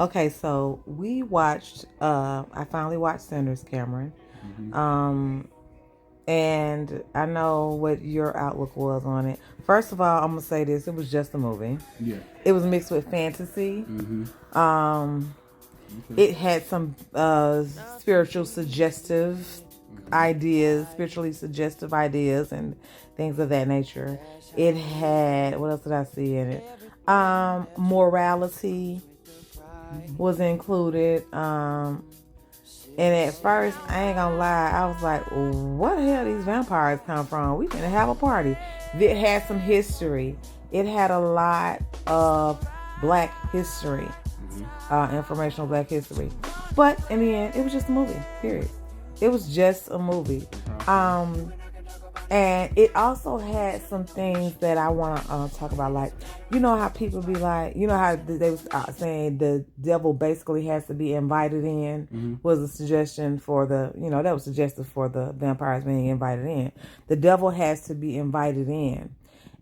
Okay, so we watched. I finally watched Sinners, Cameron. Hmm. Um, and I know what your outlook was on it. First of all, I'm gonna say this: it was just a movie. Yeah. It was mixed with fantasy. Hmm. Um, Okay. it had some spiritual suggestive Hmm. ideas, spiritually suggestive ideas, and things of that nature. It had what else did I see in it? Morality was included. And at first, I ain't gonna lie, I was like, "What the hell these vampires come from? We finna have a party." It had some history. It had a lot of Black history, Hmm. informational Black history. But in the end, it was just a movie. Period. It was just a movie. Okay. Um, and it also had some things that I want to talk about. Like, you know how people be like, you know how they was saying the devil basically has to be invited in, Hmm. was a suggestion for the, that was suggested for the vampires being invited in. The devil has to be invited in.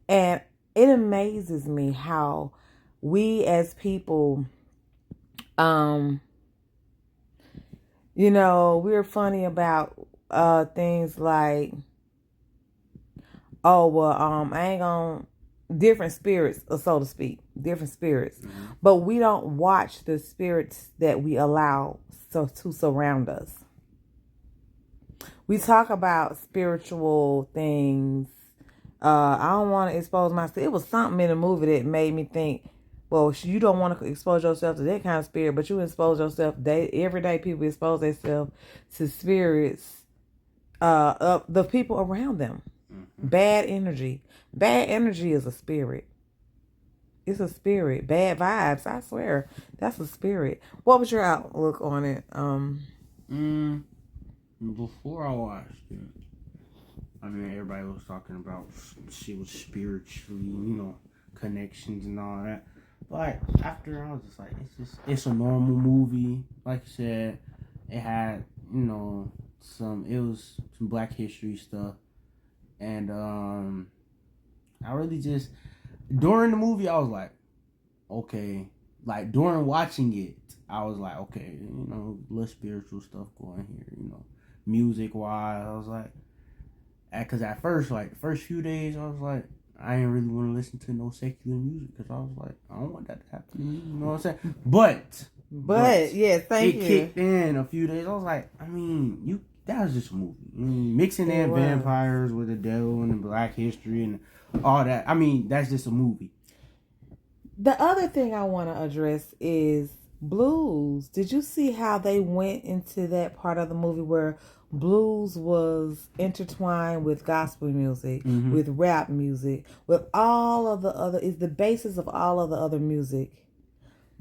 And it amazes me how we as people, um, we're funny about things like, oh well, I ain't gonna different spirits, so to speak, different spirits, Hmm. but we don't watch the spirits that we allow to surround us. We talk about spiritual things. I don't want to expose myself. It was something in the movie that made me think, well, you don't want to expose yourself to that kind of spirit, but you expose yourself. Every day people expose themselves to spirits of the people around them. Hmm. Bad energy. Bad energy is a spirit. It's a spirit. Bad vibes. I swear, that's a spirit. What was your outlook on it? Mm, before I watched it, I mean, everybody was talking about she was spiritually, connections and all that. But after I was just like, it's a normal movie. Like you said, it had it was some Black history stuff, and I really just during the movie I was like, okay, like during watching it, I was like, okay, little spiritual stuff going here, music wise. I was like, because at first, like the first few days, I was like, I didn't really want to listen to no secular music because I was like, I don't want that to happen to me. You know what I'm saying? But Yeah, thank it you. kicked in a few days. I was like, I mean, that was just a movie. Mixing It in was. vampires with the devil and the Black history and all that. I mean, that's just a movie. The other thing I want to address is blues. Did you see how they went into that part of the movie where blues was intertwined with gospel music, Mm-hmm. with rap music, with all of the other, is the basis of all of the other music?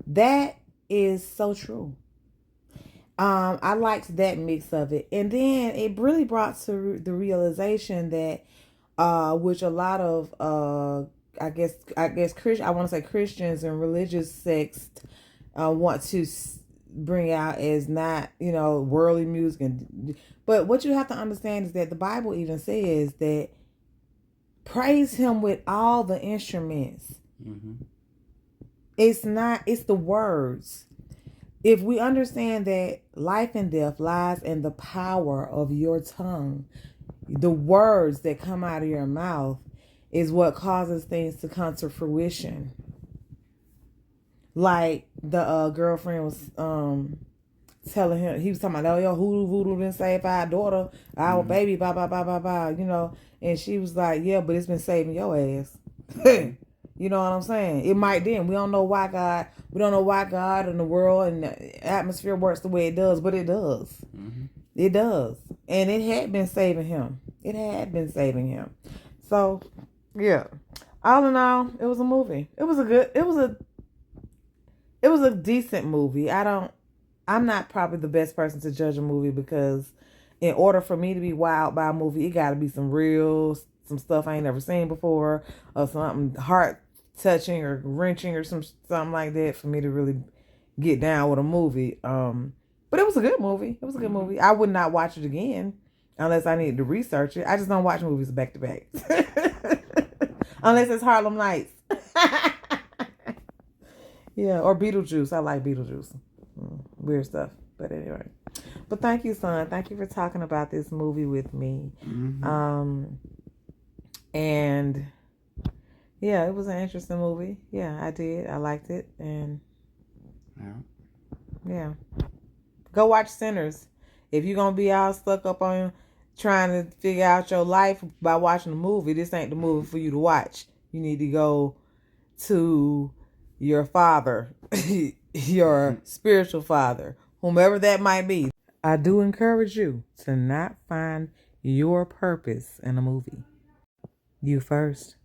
That is so true. I liked that mix of it, and then it really brought to the realization that, which a lot of, I guess Christian, I want to say Christians and religious sects want to bring out as not, worldly music, but what you have to understand is that the Bible even says that praise Him with all the instruments. Mm-hmm. It's not. It's the words. If we understand that life and death lies in the power of your tongue, the words that come out of your mouth is what causes things to come to fruition. Like the girlfriend was telling him, he was talking about, oh, yo, hoodoo voodoo didn't save our daughter, our Mm-hmm. baby, blah, blah, blah, blah, blah, and she was like, yeah, but it's been saving your ass. Mm-hmm. You know what I'm saying? It might then. We don't know why God and the world and the atmosphere works the way it does, but it does. Mm-hmm. It does. And it had been saving him. It had been saving him. So, yeah. All in all, it was a movie. It was a decent movie. I'm not probably the best person to judge a movie because in order for me to be wowed by a movie, it got to be some stuff I ain't never seen before, or something heart touching or wrenching or something like that for me to really get down with a movie. But it was a good movie. It was a good Mm-hmm. movie. I would not watch it again unless I needed to research it. I just don't watch movies back to back unless it's Harlem Nights. Yeah, or Beetlejuice. I like Beetlejuice. Weird stuff. But anyway. But thank you, son. Thank you for talking about this movie with me. And yeah, it was an interesting movie. Yeah, I did. I liked it. And yeah. Go watch Sinners. If you're going to be all stuck up on trying to figure out your life by watching a movie, this ain't the movie for you to watch. You need to go to your father, your spiritual father, whomever that might be. I do encourage you to not find your purpose in a movie. You first.